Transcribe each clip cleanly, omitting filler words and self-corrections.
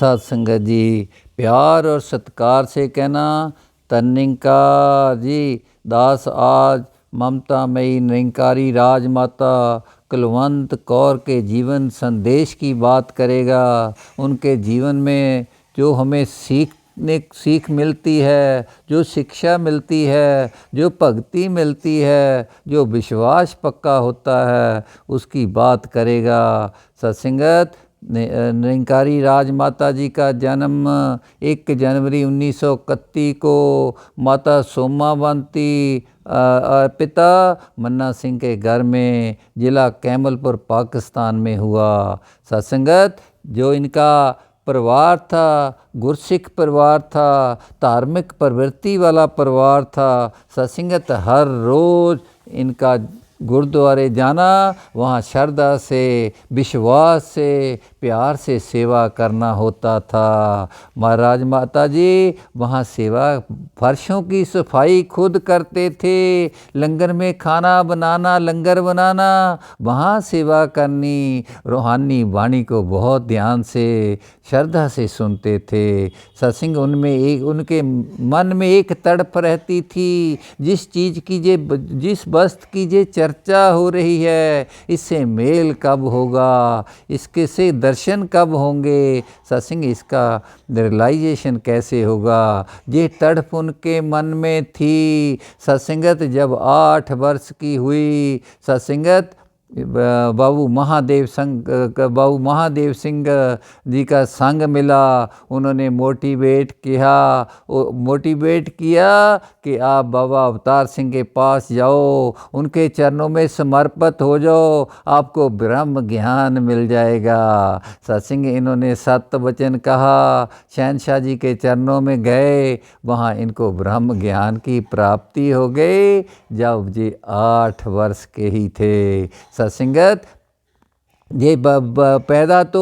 साध संगत जी, प्यार और सत्कार से कहना, तनिंकार जी दास आज ममतामयी निरंकारी राजमाता कुलवंत कौर के जीवन संदेश की बात करेगा। उनके जीवन में जो हमें सीख मिलती है, जो शिक्षा मिलती है, जो भक्ति मिलती है, जो विश्वास पक्का होता है, उसकी बात करेगा। सत्संगत निरंकारी राजमाता जी का जन्म 1 जनवरी 1931 को माता सोमावंती पिता मन्ना सिंह के घर में ज़िला कैमलपुर पाकिस्तान में हुआ। सत्संगत जो इनका परिवार था, गुरसिख परिवार था, धार्मिक प्रवृत्ति वाला परिवार था। सत्संगत हर रोज़ इनका गुरुद्वारे जाना, वहाँ श्रद्धा से, विश्वास से, प्यार से सेवा करना होता था। महाराज माता जी वहाँ सेवा फर्शों की सफाई खुद करते थे, लंगर में खाना बनाना, लंगर बनाना, वहाँ सेवा करनी, रूहानी वाणी को बहुत ध्यान से, श्रद्धा से सुनते थे। सत्संग उनके मन में एक तड़प रहती थी, जिस वस्तु की जे चर्चा हो रही है, इससे मेल कब होगा, इसके से दर्शन कब होंगे, सत्संग इसका रियलाइजेशन कैसे होगा, ये तड़प उनके मन में थी। सत्संगत जब 8 वर्ष की हुई, सत्संगत बाबू महादेव सिंह जी का संग मिला। उन्होंने मोटिवेट किया कि आप बाबा अवतार सिंह के पास जाओ, उनके चरणों में समर्पित हो जाओ, आपको ब्रह्म ज्ञान मिल जाएगा। सत्संग इन्होंने 7 वचन कहा, शहनशाह जी के चरणों में गए, वहाँ इनको ब्रह्म ज्ञान की प्राप्ति हो गई जब ये 8 वर्ष के ही थे। सत्संगत ये पैदा तो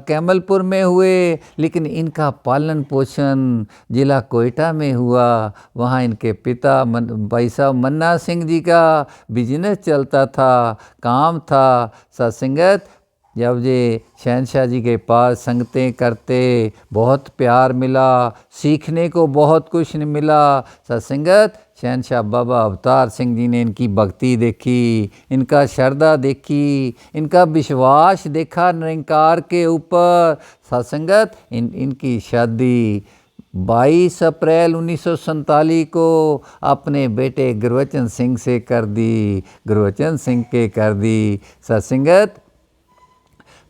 कैमलपुर में हुए, लेकिन इनका पालन पोषण ज़िला कोयटा में हुआ। वहाँ इनके पिता भाई साहब मन्ना सिंह जी का बिजनेस चलता था, काम था। सत्संगत जब ये शहनशाह जी के पास संगतें करते, बहुत प्यार मिला, सीखने को बहुत कुछ मिला। सत्संगत शहनशाह बाबा अवतार सिंह जी ने इनकी भक्ति देखी, इनका श्रद्धा देखी, इनका विश्वास देखा निरंकार के ऊपर। सत्संगत इनकी शादी 22 अप्रैल 1947 को अपने बेटे गुरबचन सिंह से कर दी, गुरबचन सिंह के कर दी। सत्संगत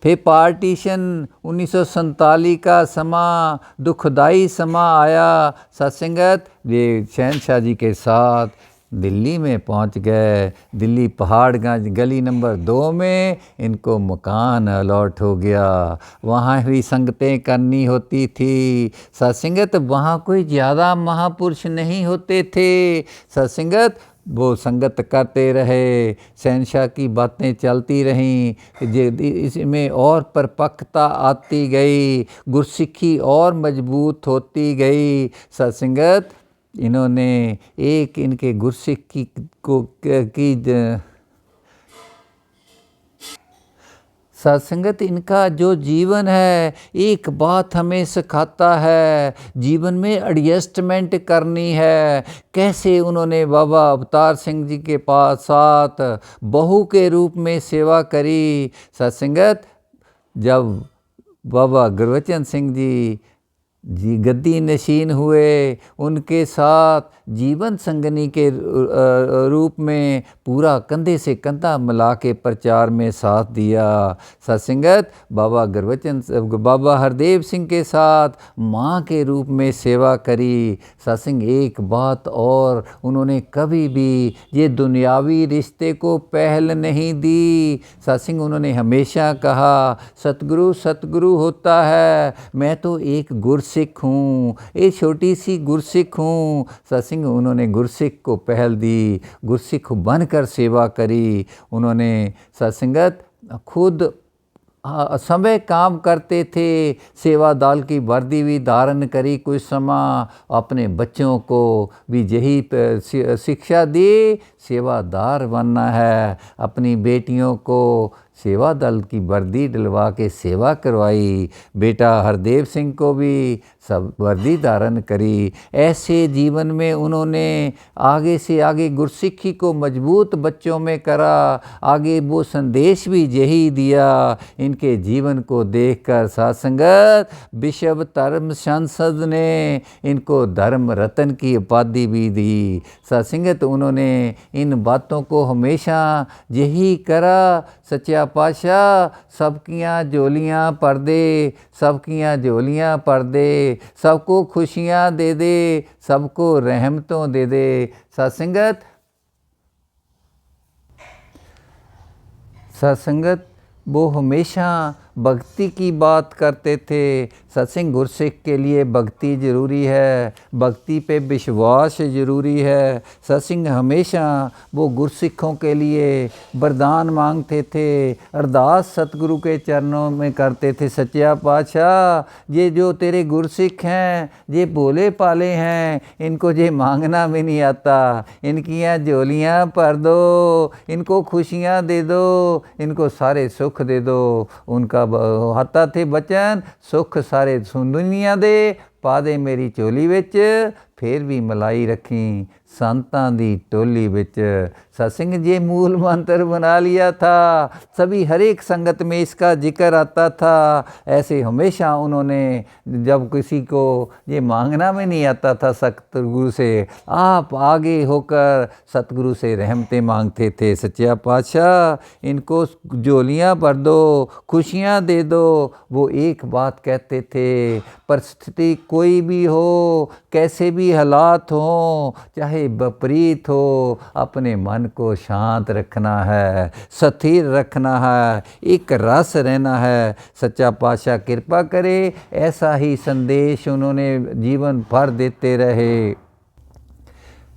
फिर पार्टीशन 1947 का समा, दुखदाई समा आया। सत्संगत ये शहनशाह जी के साथ दिल्ली में पहुंच गए। दिल्ली पहाड़गंज गली नंबर 2 में इनको मकान अलॉट हो गया। वहाँ भी संगतें करनी होती थी। सत्संगत वहाँ कोई ज़्यादा महापुरुष नहीं होते थे। सत्संगत वो संगत करते रहे, शहनशाह की बातें चलती रहीं, इसमें और परिपक्वता आती गई, गुरसिक्खी और मजबूत होती गई। सत्संगत इन्होंने इनके गुरसिक्खी की सत्संगत इनका जो जीवन है, एक बात हमें सिखाता है, जीवन में एडजस्टमेंट करनी है। कैसे उन्होंने बाबा अवतार सिंह जी के पास साथ बहू के रूप में सेवा करी। सत्संगत जब बाबा गुरबचन सिंह जी गद्दी नशीन हुए, उनके साथ जीवन संगनी के रूप में पूरा कंधे से कंधा मिला के प्रचार में साथ दिया। सत्संगत बाबा हरदेव सिंह के साथ माँ के रूप में सेवा करी। सत्संग एक बात और, उन्होंने कभी भी ये दुनियावी रिश्ते को पहल नहीं दी। सत्संग उन्होंने हमेशा कहा, सतगुरु सतगुरु होता है, मैं तो एक गुरसिख हूँ, एक छोटी सी गुरसिख हूँ। सत्संग उन्होंने गुरसिख को पहल दी, गुरसिख बनकर सेवा करी। उन्होंने सत्संगत खुद समय काम करते थे, सेवा दल की वर्दी भी धारण करी कुछ समय। अपने बच्चों को भी यही शिक्षा दी, सेवादार बनना है। अपनी बेटियों को सेवा दल की वर्दी डलवा के सेवा करवाई। बेटा हरदेव सिंह को भी सब वर्दी धारण करी। ऐसे जीवन में उन्होंने आगे से आगे गुरसिक्खी को मजबूत बच्चों में करा। आगे वो संदेश भी यही दिया। इनके जीवन को देखकर साध संगत विश्व धर्म संसद ने इनको धर्म रत्न की उपाधि भी दी। साध संगत उन्होंने इन बातों को हमेशा यही करा। सच्चा पातशाह सबकियाँ झोलियाँ भर दे, सबकियाँ झोलियाँ भर दे, सबको खुशियाँ दे दे, सबको रहमतों दे दे। सत्संगत वो हमेशा भक्ति की बात करते थे। सत्संग गुरसिख के लिए भक्ति ज़रूरी है, भक्ति पे विश्वास ज़रूरी है। सत्संग हमेशा वो गुरसिखों के लिए वरदान मांगते थे, अरदास सतगुरु के चरणों में करते थे। सच्चा पातशाह ये जो तेरे गुरसिख हैं ये भोले पाले हैं, इनको ये मांगना भी नहीं आता, इनकी यहाँ झोलियाँ भर दो, इनको खुशियाँ दे दो, इनको सारे सुख दे दो। उनका आता थे बचन, सुख सारे दुनिया दे पा दे मेरी झोली विच, फिर भी मलाई रखी संतां दी टोली विच। सत्संग ये मूल मंत्र बना लिया था। सभी हर एक संगत में इसका जिक्र आता था। ऐसे हमेशा उन्होंने जब किसी को ये मांगना में नहीं आता था सतगुरु से, आप आगे होकर सतगुरु से रहमतें मांगते थे। सच्चा पातशाह इनको झोलियाँ भर दो, खुशियाँ दे दो। वो एक बात कहते थे, परिस्थिति कोई भी हो, कैसे भी हालात हो, चाहे विपरीत हो, अपने मन को शांत रखना है, स्थिर रखना है, एक रस रहना है। सच्चा पातशाह कृपा करे ऐसा ही संदेश उन्होंने जीवन भर देते रहे।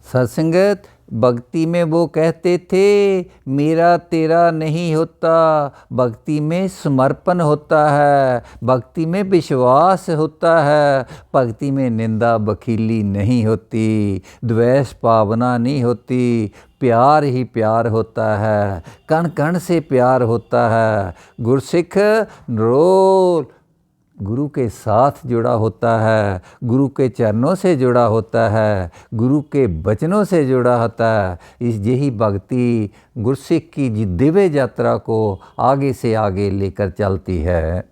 सत्संगत भक्ति में वो कहते थे, मेरा तेरा नहीं होता, भक्ति में समर्पण होता है, भक्ति में विश्वास होता है, भक्ति में निंदा बखीली नहीं होती, द्वेष भावना नहीं होती, प्यार ही प्यार होता है, कण कण से प्यार होता है। गुरसिख रोल गुरु के साथ जुड़ा होता है, गुरु के चरणों से जुड़ा होता है, गुरु के वचनों से जुड़ा होता है। इस यही भक्ति गुरसिख की दिव्य यात्रा को आगे से आगे लेकर चलती है।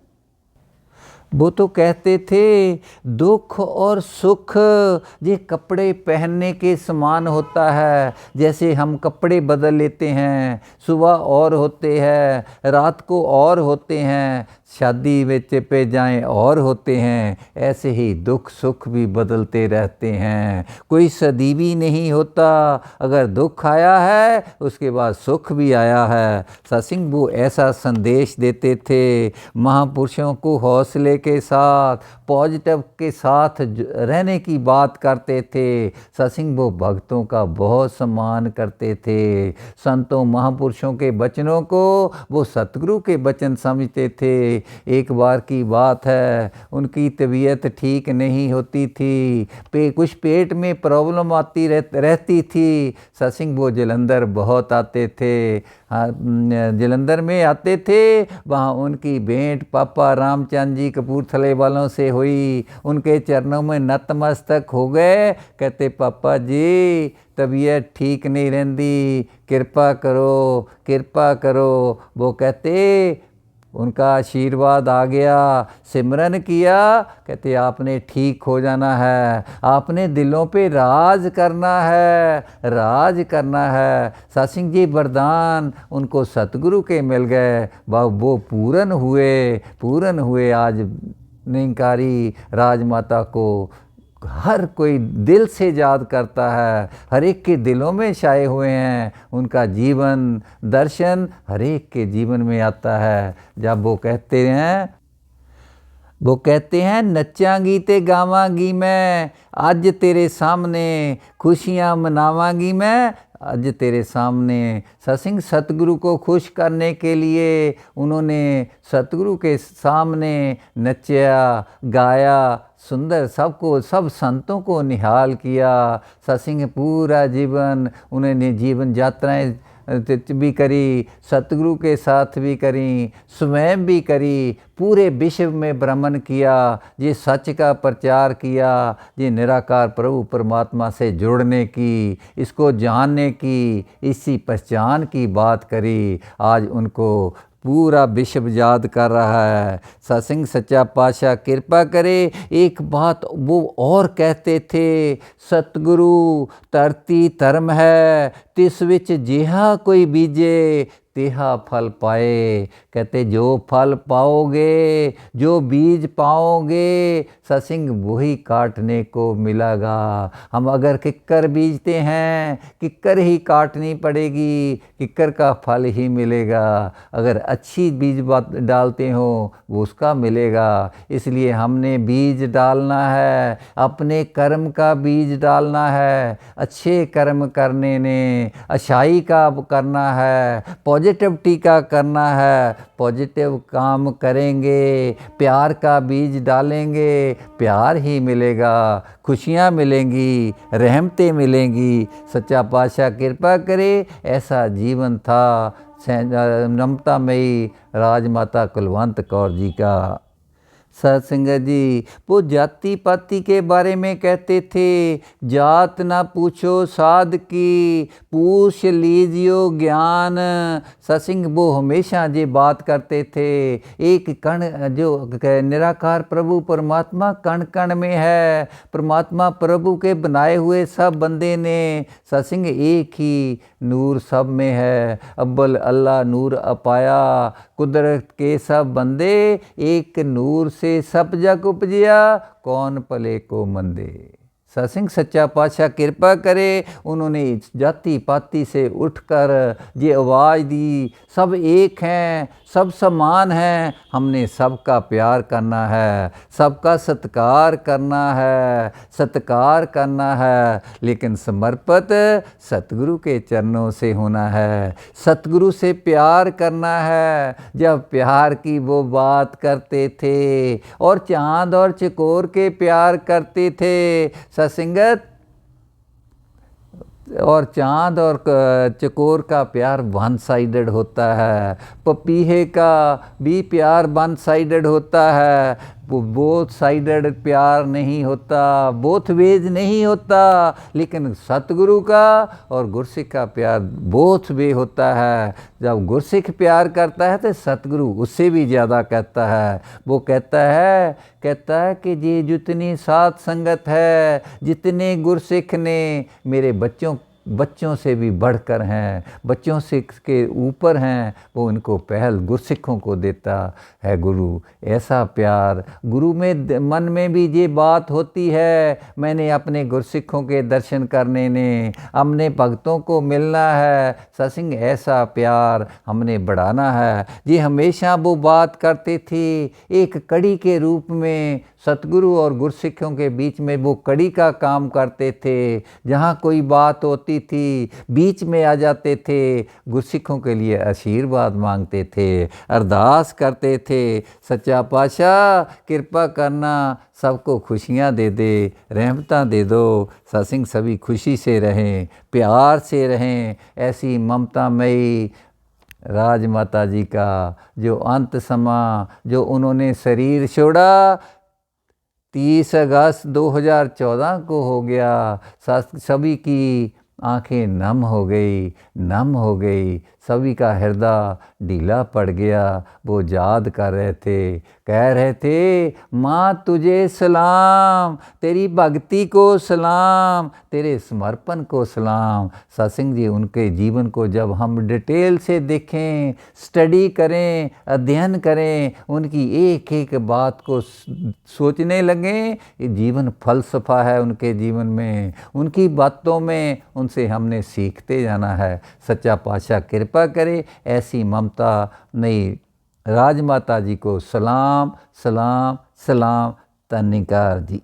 वो तो कहते थे, दुख और सुख ये कपड़े पहनने के समान होता है। जैसे हम कपड़े बदल लेते हैं, सुबह और होते हैं, रात को और होते हैं, शादी में पे जाएं और होते हैं, ऐसे ही दुख सुख भी बदलते रहते हैं। कोई सदैवी नहीं होता। अगर दुख आया है उसके बाद सुख भी आया है। सत्संग वो ऐसा संदेश देते थे। महापुरुषों को हौसले के साथ, पॉजिटिव के साथ रहने की बात करते थे। सत्संग वो भक्तों का बहुत सम्मान करते थे। संतों महापुरुषों के वचनों को वो सतगुरु के वचन समझते थे। एक बार की बात है, उनकी तबीयत ठीक नहीं होती थी, कुछ पेट में प्रॉब्लम आती रहती थी। सत्संग वो जलंधर बहुत आते थे। जलंधर में आते थे, वहाँ उनकी भेंट पापा रामचंद जी कपूरथले वालों से हुई। उनके चरणों में नतमस्तक हो गए। कहते पापा जी तबीयत ठीक नहीं रहती, कृपा करो कृपा करो। वो कहते उनका आशीर्वाद आ गया, सिमरन किया, कहते आपने ठीक हो जाना है, आपने दिलों पे राज करना है, राज करना है। सत्संग जी वरदान उनको सतगुरु के मिल गए, वो पूर्ण हुए। आज निरंकारी राजमाता को हर कोई दिल से याद करता है, हर एक के दिलों में छाए हुए हैं। उनका जीवन दर्शन हर एक के जीवन में आता है। जब वो कहते हैं नचांगी ते गावांगी मैं, आज तेरे सामने खुशियाँ मनावांगी मैं, आज तेरे सामने। सत्संग सतगुरु को खुश करने के लिए उन्होंने सतगुरु के सामने नचा, गाया, सुंदर सब संतों को निहाल किया। सत्संग पूरा जीवन उन्होंने जीवन यात्राएं भी करी, सतगुरु के साथ भी करी, स्वयं भी करी, पूरे विश्व में भ्रमण किया, ये सच का प्रचार किया, ये निराकार प्रभु परमात्मा से जुड़ने की, इसको जानने की, इसी पहचान की बात करी। आज उनको पूरा विश्व याद कर रहा है। सत्संग सच्चा पातशाह कृपा करे। एक बात वो और कहते थे, सतगुरु धरती धर्म है, तिस विच जिहा कोई बीजे, तेहा फल पाए। कहते जो फल पाओगे, जो बीज पाओगे, सत्संग वही काटने को मिलेगा। हम अगर किक्कर बीजते हैं, किक्कर ही काटनी पड़ेगी, किक्कर का फल ही मिलेगा। अगर अच्छी बीज डालते हो वो उसका मिलेगा। इसलिए हमने बीज डालना है, अपने कर्म का बीज डालना है। अच्छे कर्म करने ने अच्छाई का करना है, पॉजिटिविटी का करना है, पॉजिटिव काम करेंगे, प्यार का बीज डालेंगे, प्यार ही मिलेगा, खुशियाँ मिलेंगी, रहमतें मिलेंगी। सच्चा पातशाह कृपा करे। ऐसा जीवन था नमतामयी राजमाता कुलवंत कौर जी का। सत्संगत जी वो जाति पाति के बारे में कहते थे, जात ना पूछो साध की, पूछ लीजियो ज्ञान। सत्संग वो हमेशा ये बात करते थे। एक कण जो निराकार प्रभु परमात्मा कण कण में है। परमात्मा प्रभु के बनाए हुए सब बंदे ने, सत्संग एक ही नूर सब में है। अव्वल अल्लाह नूर अपाया, कुदरत के सब बंदे, एक नूर से सब जग उपजिया, कौन पले को मंदे। सत्संग सच्चा पातशाह कृपा करे। उन्होंने जाति पाति से उठकर ये आवाज़ दी, सब एक हैं, सब समान हैं, हमने सबका प्यार करना है, सबका सत्कार करना है, सत्कार करना है, लेकिन समर्पित सतगुरु के चरणों से होना है, सतगुरु से प्यार करना है। जब प्यार की वो बात करते थे और चांद और चकोर के प्यार करते थे सत्संगत, और चांद और चकोर का प्यार वन साइडेड होता है, पपीहे का भी प्यार वन साइडेड होता है, वो बोथ साइडेड प्यार नहीं होता, बोथ वेज नहीं होता। लेकिन सतगुरु का और गुरसिख का प्यार बोथ वे होता है। जब गुरसिख प्यार करता है तो सतगुरु उससे भी ज़्यादा कहता है। वो कहता है कि ये जितनी साध संगत है, जितने गुरसिख ने मेरे बच्चों से भी बढ़कर हैं, बच्चों से के ऊपर हैं, वो उनको पहल गुरसिखों को देता है गुरु। ऐसा प्यार गुरु में मन में भी ये बात होती है, मैंने अपने गुरसिखों के दर्शन करने ने, हमने भक्तों को मिलना है। सत्संग ऐसा प्यार हमने बढ़ाना है। ये हमेशा वो बात करते थे, एक कड़ी के रूप में सतगुरु और गुरसिखों के बीच में वो कड़ी का काम करते थे। जहाँ कोई बात होती थी बीच में आ जाते थे, गुरसिखों के लिए आशीर्वाद मांगते थे, अरदास करते थे, सच्चा पातशाह कृपा करना, सबको खुशियाँ दे दे, रहमतां दे दो, सत्संग सभी खुशी से रहें, प्यार से रहें। ऐसी ममतामयी राजमाता जी का जो अंत समा, जो उन्होंने शरीर छोड़ा 30 अगस्त 2014 को हो गया, सभी की आंखें नम हो गई, सभी का हृदय ढीला पड़ गया। वो याद कर रहे थे, कह रहे थे, माँ तुझे सलाम, तेरी भक्ति को सलाम, तेरे समर्पण को सलाम। सत्संग जी उनके जीवन को जब हम डिटेल से देखें, स्टडी करें, अध्ययन करें, उनकी एक एक बात को सोचने लगें, ये जीवन फलसफा है उनके जीवन में, उनकी बातों में, उनसे हमने सीखते जाना है। सच्चा पातशाह कृपा करे। ऐसी ममता नई राजमाता जी को सलाम सलाम सलाम। धन्यकार जी।